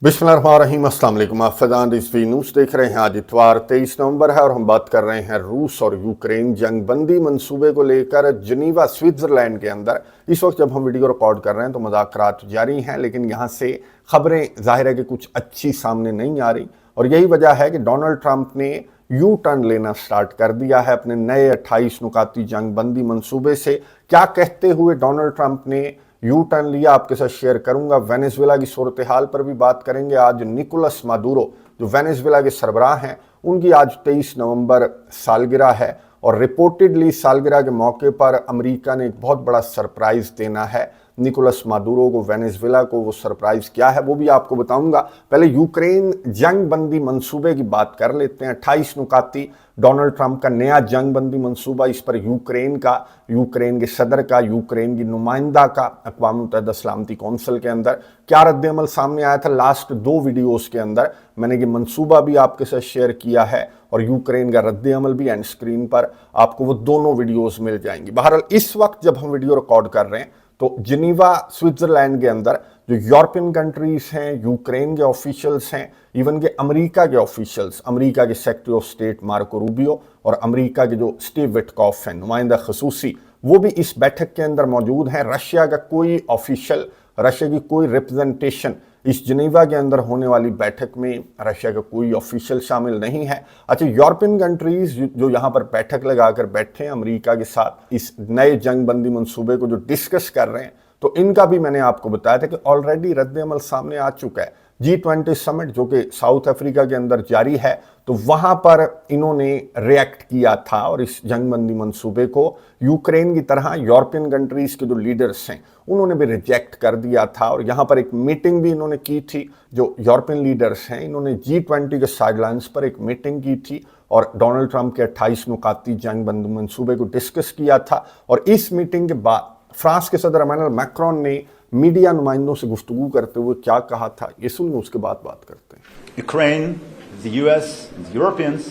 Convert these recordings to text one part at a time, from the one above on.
बिस्मिल्लाहिर्रहमानिर्रहीम, अस्सलाम वालेकुम। आप फैज़ान रिजवी न्यूज़ देख रहे हैं। आज इतवार 23 नवंबर है और हम बात कर रहे हैं रूस और यूक्रेन जंग बंदी मंसूबे को लेकर जिनीवा स्विट्ज़रलैंड के अंदर। इस वक्त जब हम वीडियो रिकॉर्ड कर रहे हैं तो मुज़ाकरात जारी हैं, लेकिन यहाँ से खबरें ज़ाहिर है कि कुछ अच्छी सामने नहीं आ रही और यही वजह है कि डोनाल्ड ट्रंप ने यू टर्न लेना स्टार्ट कर दिया है अपने नए 28 नुकाती जंग बंदी मंसूबे से। क्या कहते हुए डोनाल्ड ट्रंप ने यू टर्न लिया, आपके साथ शेयर करूंगा। वेनेजुएला की सूरत हाल पर भी बात करेंगे। आज निकोलस मादुरो जो वेनेजुएला के सरबराह हैं, उनकी आज 23 नवंबर सालगिरह है और रिपोर्टेडली सालगिरह के मौके पर अमेरिका ने एक बहुत बड़ा सरप्राइज देना है निकोलस मादुरो को, वेनेजुएला को। वो सरप्राइज क्या है वो भी आपको बताऊंगा। पहले यूक्रेन जंग बंदी मंसूबे की बात कर लेते हैं। 28 नुकाती डोनाल्ड ट्रंप का नया जंग बंदी मंसूबा, इस पर यूक्रेन का, यूक्रेन के सदर का, यूक्रेन की नुमाइंदा का अक़वाम मुत्तहिदा सलामती कौंसिल के अंदर क्या रद्द अमल सामने आया था। लास्ट 2 वीडियोस के अंदर मैंने ये मंसूबा भी आपके साथ शेयर किया है और यूक्रेन का रद्द अमल भी, एंड स्क्रीन पर आपको वो दोनों वीडियोस मिल जाएंगी। बहरहाल इस वक्त जब हम वीडियो रिकॉर्ड कर रहे हैं तो जिनीवा स्विट्जरलैंड के अंदर जो यूरोपियन कंट्रीज हैं, यूक्रेन के ऑफिशियल्स हैं, इवन के अमेरिका के ऑफिशियल्स, अमेरिका के secretary of state Marco Rubio और अमेरिका के जो स्टीव विटकॉफ हैं, नुमाइंदा खसूसी, वो भी इस बैठक के अंदर मौजूद हैं। रशिया का कोई ऑफिशियल, रशिया की कोई रिप्रेजेंटेशन इस जिनीवा के अंदर होने वाली बैठक में रशिया का कोई ऑफिशियल शामिल नहीं है। अच्छा, यूरोपियन कंट्रीज जो यहाँ पर बैठक लगाकर बैठे हैं अमेरिका के साथ इस नए जंग बंदी मंसूबे को जो डिस्कस कर रहे हैं, तो इनका भी मैंने आपको बताया था कि ऑलरेडी रद्द अमल सामने आ चुका है। G20 समिट जो कि साउथ अफ्रीका के अंदर जारी है, तो वहां पर इन्होंने रिएक्ट किया था और इस जंग बंदी मंसूबे को यूक्रेन की तरह यूरोपियन कंट्रीज के जो लीडर्स हैं उन्होंने भी रिजेक्ट कर दिया था। और यहाँ पर एक मीटिंग भी इन्होंने की थी। जो यूरोपियन लीडर्स हैं इन्होंने G20 के साइडलाइंस पर एक मीटिंग की थी और डोनाल्ड ट्रंप के 28 नुकाती जंग बंदी मंसूबे को डिस्कस किया था। और इस मीटिंग के बाद फ्रांस के सदर इमैनुअल मैक्रोन ने मीडिया नुमाइंदों से गुफ्तगू करते हुए क्या कहा था, ये सुनिए, उसके बाद बात करते हैं। Ukraine, the US, the Europeans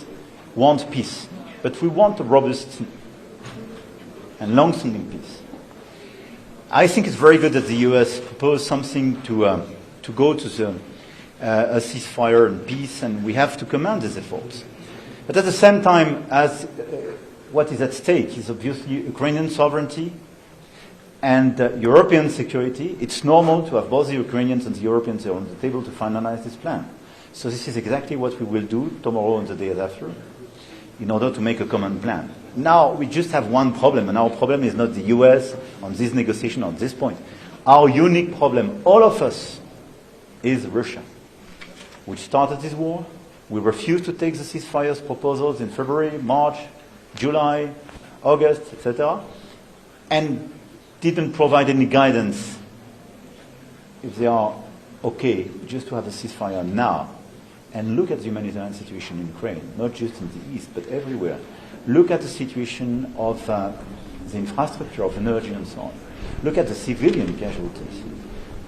want peace, but we want a robust and long-standing peace. I think it's very good that the US proposed something to go to a ceasefire and peace, and we have to commend these efforts. But at the same time, as what is at stake is obviously Ukrainian sovereignty and European security. It's normal to have both the Ukrainians and the Europeans on the table to finalize this plan. So this is exactly what we will do tomorrow and the days after in order to make a common plan. Now we just have one problem, and our problem is not the US on this negotiation at this point. Our unique problem, all of us, is Russia, which started this war. We refused to take the ceasefire proposals in February, March, July, August, etc. and didn't provide any guidance if they are okay just to have a ceasefire now. And look at the humanitarian situation in Ukraine, not just in the east, but everywhere. Look at the situation of the infrastructure of energy and so on. Look at the civilian casualties.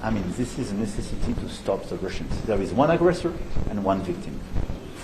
I mean, this is a necessity to stop the Russians. There is one aggressor and one victim.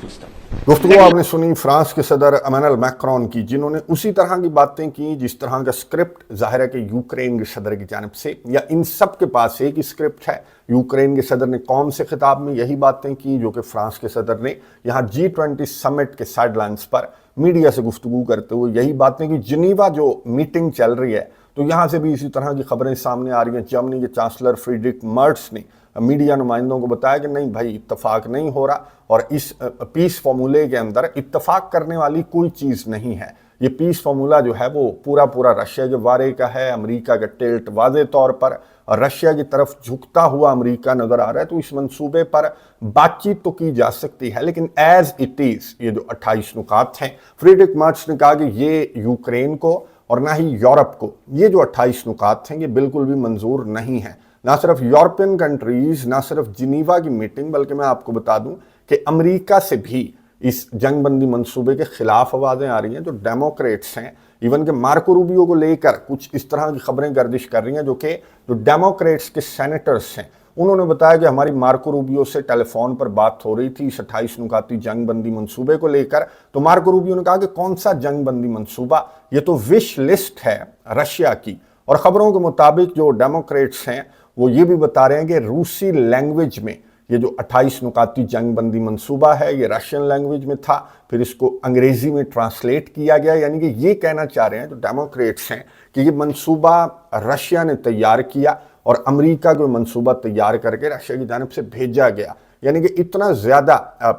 Full stop. गुफ्तगू आपने सुनी France के सदर Emmanuel Macron की, जिन्होंने उसी तरह की बातें की जिस तरह का स्क्रिप्ट जाहिर है कि यूक्रेन के सदर की जानिब से, या इन सब के पास एक ही स्क्रिप्ट है। यूक्रेन के सदर ने कौम से खिताब में यही बातें की जो कि फ्रांस के सदर ने यहाँ G20 समिट के साइडलाइंस पर मीडिया से गुफ्तगू करते हुए यही बातें की। जिनीवा जो मीटिंग चल रही है तो यहाँ से भी इसी तरह की खबरें सामने आ रही हैं। जर्मनी के चांसलर फ्रीडरिक मर्ट्स ने मीडिया नुमाइंदों को बताया कि नहीं भाई, इत्तफाक नहीं हो रहा और इस पीस फार्मूले के अंदर इत्तफाक करने वाली कोई चीज़ नहीं है। ये पीस फार्मूला जो है वो पूरा पूरा रशिया के वारे का है। अमेरिका का टिल्ट वाज़े तौर पर रशिया की तरफ झुकता हुआ अमेरिका नज़र आ रहा है। तो इस मंसूबे पर बातचीत तो की जा सकती है, लेकिन एज इट इज़ ये जो 28 नुकात हैं, फ्रीडरिक मर्ट्स ने कहा कि ये यूक्रेन को और ना ही यूरोप को ये जो 28 नुकात हैं ये बिल्कुल भी मंजूर नहीं है। ना सिर्फ यूरोपियन कंट्रीज, ना सिर्फ जिनीवा की मीटिंग, बल्कि मैं आपको बता दूं कि अमेरिका से भी इस जंग बंदी मंसूबे के खिलाफ आवाज़ें आ रही हैं। जो डेमोक्रेट्स हैं, इवन के मार्को रूबियो को लेकर कुछ इस तरह की खबरें गर्दिश कर रही हैं जो डेमोक्रेट्स के सेनेटर्स हैं, उन्होंने बताया कि हमारी मार्को रूबियो से टेलीफोन पर बात हो रही थी इस 28 नुकाती जंग बंदी मंसूबे को लेकर। तो मार्को रूबियो ने कहा कि कौन सा जंग बंदी मंसूबा, ये तो विश लिस्ट है रशिया की। और खबरों के मुताबिक जो डेमोक्रेट्स हैं वो ये भी बता रहे हैं कि रूसी लैंग्वेज में ये जो 28 नुकाती जंग बंदी मंसूबा है ये रशियन लैंग्वेज में था, फिर इसको अंग्रेजी में ट्रांसलेट किया गया। यानी कि ये कहना चाह रहे हैं जो डेमोक्रेट्स हैं कि ये मंसूबा रशिया ने तैयार किया और अमेरिका को मंसूबा तैयार करके रशिया की जानिब से भेजा गया। यानी कि इतना ज़्यादा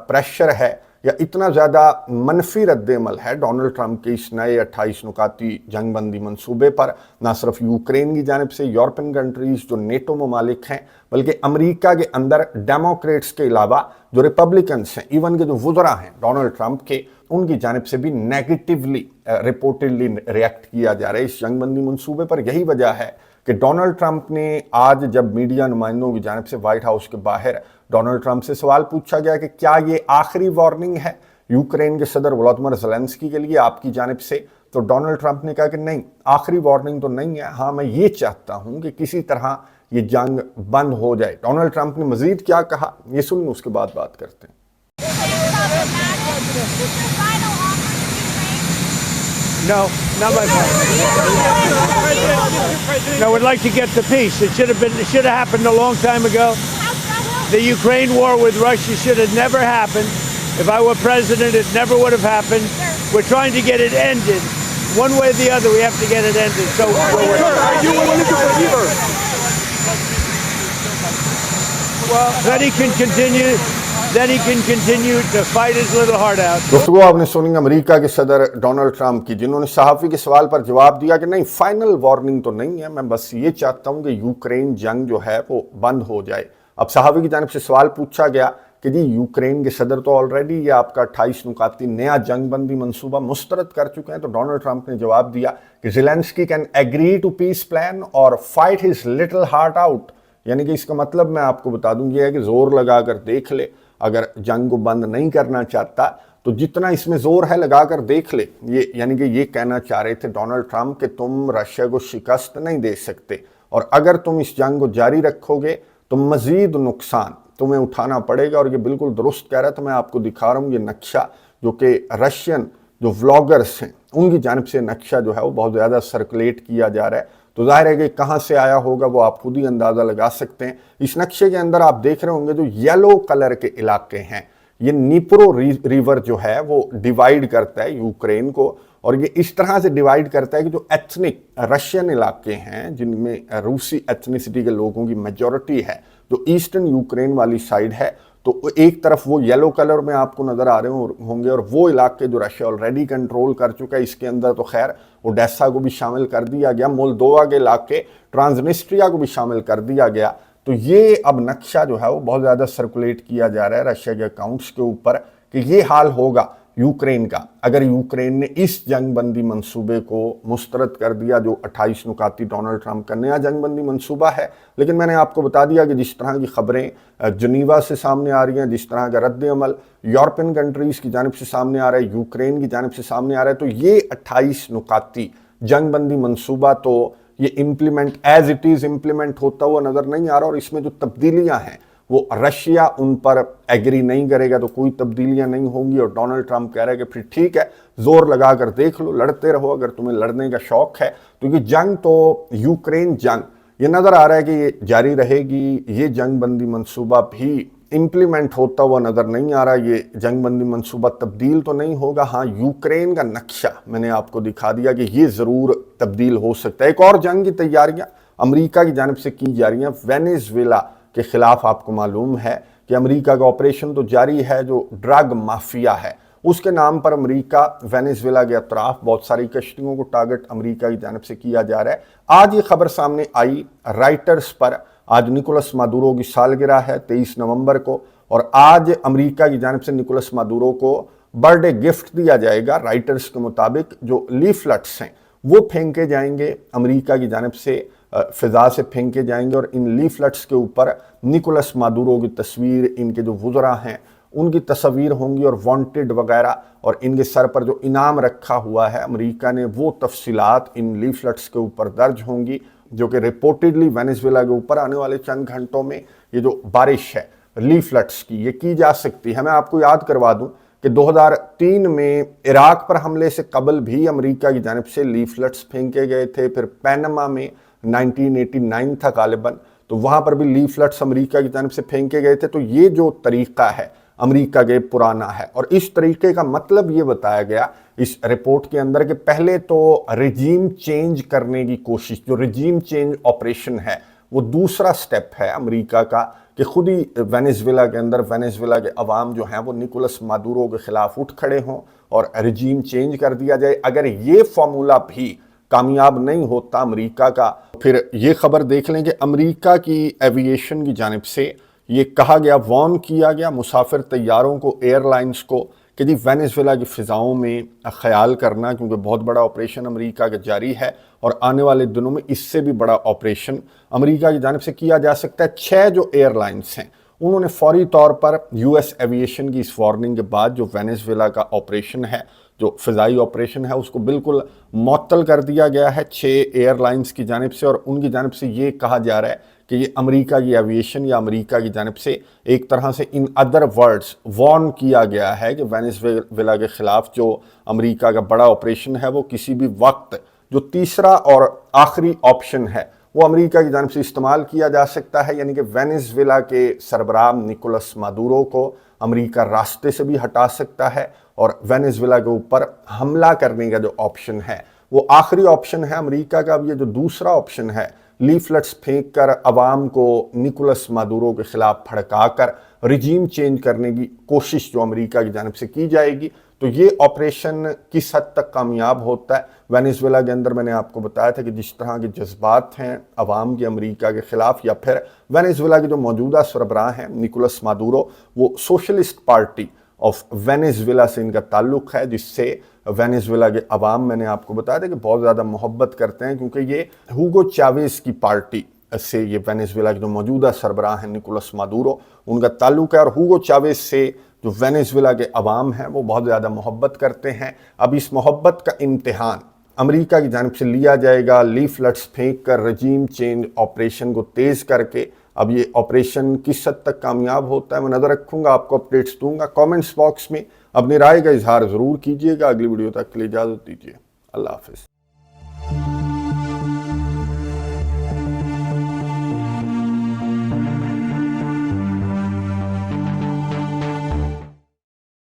प्रेशर है या इतना ज़्यादा मनफी रद्द-ए-अमल है डोनाल्ड ट्रंप के इस नए 28 नुकाती जंग बंदी मंसूबे पर, ना सिर्फ यूक्रेन की जानिब से, यूरोपियन कंट्रीज़ जो नेटो ममालिक हैं, बल्कि अमेरिका के अंदर डेमोक्रेट्स के अलावा जो रिपब्लिकन्स हैं, इवन के जो वुज़रा हैं डोनाल्ड ट्रंप के, उनकी जानिब से भी नेगेटिवली रिपोर्टेडली रिएक्ट किया जा रहा है इस जंग बंदी मंसूबे पर। यही वजह है कि डोनाल्ड ट्रंप ने आज जब मीडिया नुमाइंदों की जानिब से व्हाइट हाउस के बाहर डोनाल्ड ट्रंप से सवाल पूछा गया कि क्या ये आखिरी वार्निंग है यूक्रेन के सदर वोलोदिमीर ज़ेलेंस्की के लिए आपकी जानिब से, तो डोनाल्ड ट्रंप ने कहा कि नहीं, आखिरी वार्निंग तो नहीं है, हाँ मैं ये चाहता हूँ कि किसी तरह ये जंग बंद हो जाए। डोनाल्ड ट्रंप ने मजीद क्या कहा ये सुनिए, उसके बाद बात करते हैं। No, not my plan. No, we'd like to get the peace. It should have happened a long time ago. The Ukraine war with Russia should have never happened. If I were president, it never would have happened. We're trying to get it ended. One way or the other, we have to get it ended. So are you willing to believer? Well, then he can continue. Then he can continue to fight his little heart out. दोस्तों आपने सुनी America के सदर Donald Trump की, जिन्होंने सहाफ़ी के सवाल पर जवाब दिया कि नहीं, फाइनल वार्निंग तो नहीं है, मैं बस ये चाहता हूं कि यूक्रेन जंग जो है वो बंद हो जाए। अब सहाफ़ी की जानिब से सवाल पूछा गया कि जी यूक्रेन के सदर तो ऑलरेडी ये आपका 28 नुकाती नया जंग बंदी मंसूबा मुस्तरद कर चुके हैं, तो डोनाल्ड ट्रंप ने जवाब दिया कि Zelensky can agree to peace plan और fight his little heart out. यानी कि इसका मतलब मैं आपको बता दूं ये है कि जोर लगा कर देख ले, अगर जंग को बंद नहीं करना चाहता तो जितना इसमें जोर है लगा कर देख ले। ये यानी कि ये कहना चाह रहे थे डोनाल्ड ट्रंप कि तुम रशिया को शिकस्त नहीं दे सकते और अगर तुम इस जंग को जारी रखोगे तो मजीद नुकसान तुम्हें उठाना पड़ेगा। और ये बिल्कुल दुरुस्त कह रहा है। तो मैं आपको दिखा रहा हूँ ये नक्शा जो कि रशियन जो व्लॉगर्स हैं उनकी जानिब से नक्शा जो है वो बहुत ज़्यादा सर्कुलेट किया जा रहा है। तो जाहिर है कि कहाँ से आया होगा वो आप खुद ही अंदाज़ा लगा सकते हैं। इस नक्शे के अंदर आप देख रहे होंगे जो येलो कलर के इलाके हैं, ये नीप्रो रिवर जो है वो डिवाइड करता है यूक्रेन को, और ये इस तरह से डिवाइड करता है कि जो एथनिक रशियन इलाके हैं जिनमें रूसी एथनिसिटी के लोगों की मेजॉरिटी है, जो ईस्टर्न यूक्रेन वाली साइड है, तो एक तरफ वो येलो कलर में आपको नज़र आ रहे होंगे और वो इलाके जो रशिया ऑलरेडी कंट्रोल कर चुका है। इसके अंदर तो खैर ओडेसा को भी शामिल कर दिया गया, मोल्दोवा के इलाके, ट्रांसनिस्ट्रिया को भी शामिल कर दिया गया। तो ये अब नक्शा जो है वो बहुत ज़्यादा सर्कुलेट किया जा रहा है रशिया के अकाउंट्स के ऊपर कि ये हाल होगा यूक्रेन का अगर यूक्रेन ने इस जंग बंदी मंसूबे को मुस्तरद कर दिया जो 28 नुकाती डोनाल्ड ट्रंप का नया जंग बंदी मंसूबा है। लेकिन मैंने आपको बता दिया कि जिस तरह की खबरें जनीवा से सामने आ रही हैं, जिस तरह का रद्द अमल यूरोपियन कंट्रीज़ की जानिब से सामने आ रहा है, यूक्रेन की जानिब से सामने आ रहा है, तो ये 28 नुकाती जंग बंदी मंसूबा तो ये implement as it is implement होता हुआ नज़र नहीं आ रहा। और इसमें जो तब्दीलियाँ हैं वो रशिया उन पर एग्री नहीं करेगा तो कोई तब्दीलियां नहीं होंगी। और डोनाल्ड ट्रंप कह रहे हैं कि फिर ठीक है, जोर लगा कर देख लो, लड़ते रहो अगर तुम्हें लड़ने का शौक है। तो ये जंग तो यूक्रेन जंग ये नज़र आ रहा है कि ये जारी रहेगी। ये जंग बंदी मंसूबा भी इम्प्लीमेंट होता हुआ नज़र नहीं आ रहा। ये जंग बंदी मंसूबा तब्दील तो नहीं होगा। हाँ, यूक्रेन का नक्शा मैंने आपको दिखा दिया कि ये ज़रूर तब्दील हो सकता है। एक और जंग की तैयारियाँ अमरीका की जानिब से की जा रही हैं वेनेजुएला के खिलाफ। आपको मालूम है कि अमेरिका का ऑपरेशन तो जारी है जो ड्रग माफिया है उसके नाम पर अमेरिका वेनेजुएला के अतराफ बहुत सारी कश्तियों को टारगेट अमेरिका की जानिब से किया जा रहा है। आज ये खबर सामने आई राइटर्स पर। आज निकोलस मादुरो की सालगिरह है 23 नवंबर को, और आज अमेरिका की जानिब से निकोलस मादुरो को बर्थडे गिफ्ट दिया जाएगा। राइटर्स के मुताबिक जो लीफलेट्स हैं वो फेंके जाएंगे अमेरिका की जानिब से, फ़िज़ा से फेंके जाएंगे, और इन लीफलेट्स के ऊपर निकोलस मादुरो की तस्वीर, इनके जो वुज़रा हैं उनकी तस्वीर होंगी और वांटेड वगैरह, और इनके सर पर जो इनाम रखा हुआ है अमेरिका ने वो तफसीलात इन लीफलेट्स के ऊपर दर्ज होंगी, जो कि रिपोर्टेडली वेनेजुएला के ऊपर आने वाले चंद घंटों में ये जो बारिश है लीफलेट्स की ये की जा सकती है। मैं आपको याद करवा दूं कि 2003 में इराक पर हमले से कबल भी अमेरिका की जानिब से लीफलेट्स फेंके गए थे। फिर पैनमा में 1989 था गालिबन, تو وہاں پر بھی لیفلٹس امریکہ کی جانب سے پھینکے گئے تھے. تو یہ جو طریقہ ہے امریکہ کے پرانا ہے, اور اس طریقے کا مطلب یہ بتایا گیا اس رپورٹ کے اندر کہ پہلے تو رجیم چینج کرنے کی کوشش, جو رجیم چینج آپریشن ہے وہ دوسرا سٹیپ ہے امریکہ کا, کہ خود ہی وینیزویلا کے اندر وینیزویلا کے عوام جو ہیں وہ نکولس مادورو کے خلاف اٹھ کھڑے ہوں اور رجیم چینج کر دیا جائے. اگر یہ فارمولا بھی کامیاب نہیں ہوتا امریکہ کا, پھر یہ خبر دیکھ لیں کہ امریکہ کی ایوییشن کی جانب سے یہ کہا گیا, وارن کیا گیا مسافر طیاروں کو, ایئر لائنز کو, کہ جی وینیزویلا کی فضاؤں میں خیال کرنا, کیونکہ بہت بڑا آپریشن امریکہ کا جاری ہے اور آنے والے دنوں میں اس سے بھی بڑا آپریشن امریکہ کی جانب سے کیا جا سکتا ہے. 6 جو ایئر لائنز ہیں انہوں نے فوری طور پر یو ایس ایوییشن کی اس وارننگ کے بعد جو وینیزویلا کا آپریشن ہے, جو فضائی آپریشن ہے, اس کو بالکل معطل کر دیا گیا ہے 6 ایئر لائنز کی جانب سے. اور ان کی جانب سے یہ کہا جا رہا ہے کہ یہ امریکہ کی ایوییشن یا امریکہ کی جانب سے ایک طرح سے ان ادر ورڈز وارن کیا گیا ہے کہ وینیزویلا کے خلاف جو امریکہ کا بڑا آپریشن ہے وہ کسی بھی وقت, جو تیسرا اور آخری آپشن ہے, وہ امریکہ کی جانب سے استعمال کیا جا سکتا ہے. یعنی کہ وینیزویلا کے سربراہ نکولس مادورو کو امریکہ راستے سے بھی ہٹا سکتا ہے اور وینیزویلا کے اوپر حملہ کرنے کا جو آپشن ہے وہ آخری آپشن ہے امریکہ کا. اب یہ جو دوسرا آپشن ہے, لیفلٹس پھینک کر عوام کو نکولس مادورو کے خلاف بھڑکا کر رجیم چینج کرنے کی کوشش جو امریکہ کی جانب سے کی جائے گی, تو یہ آپریشن کس حد تک کامیاب ہوتا ہے وینیزویلا کے اندر. میں نے آپ کو بتایا تھا کہ جس طرح کے جذبات ہیں عوام کے امریکہ کے خلاف, یا پھر وینیزویلا کے جو موجودہ سربراہ ہیں نکولس مادورو, وہ سوشلسٹ پارٹی آف وینیزویلا سے ان کا تعلق ہے, جس سے وینیزویلا کے عوام, میں نے آپ کو بتایا تھا کہ بہت زیادہ محبت کرتے ہیں, کیونکہ یہ ہوگو چاویز کی پارٹی سے یہ وینیزویلا کے جو موجودہ سربراہ ہیں نکولس مادورو, ان کا تعلق ہے. اور ہوگو چاویز سے جو وینیزویلا کے عوام ہیں وہ بہت زیادہ محبت کرتے ہیں. اب اس محبت کا امتحان امریکہ کی جانب سے لیا جائے گا, لیفلٹس پھینک کر رجیم چینج آپریشن کو تیز کر کے. اب یہ آپریشن کس حد تک کامیاب ہوتا ہے میں نظر رکھوں گا, آپ کو اپڈیٹس دوں گا. کامنٹس باکس میں اپنی رائے کا اظہار ضرور کیجیے گا. اگلی ویڈیو تک کے لیے اجازت دیجیے. اللہ حافظ.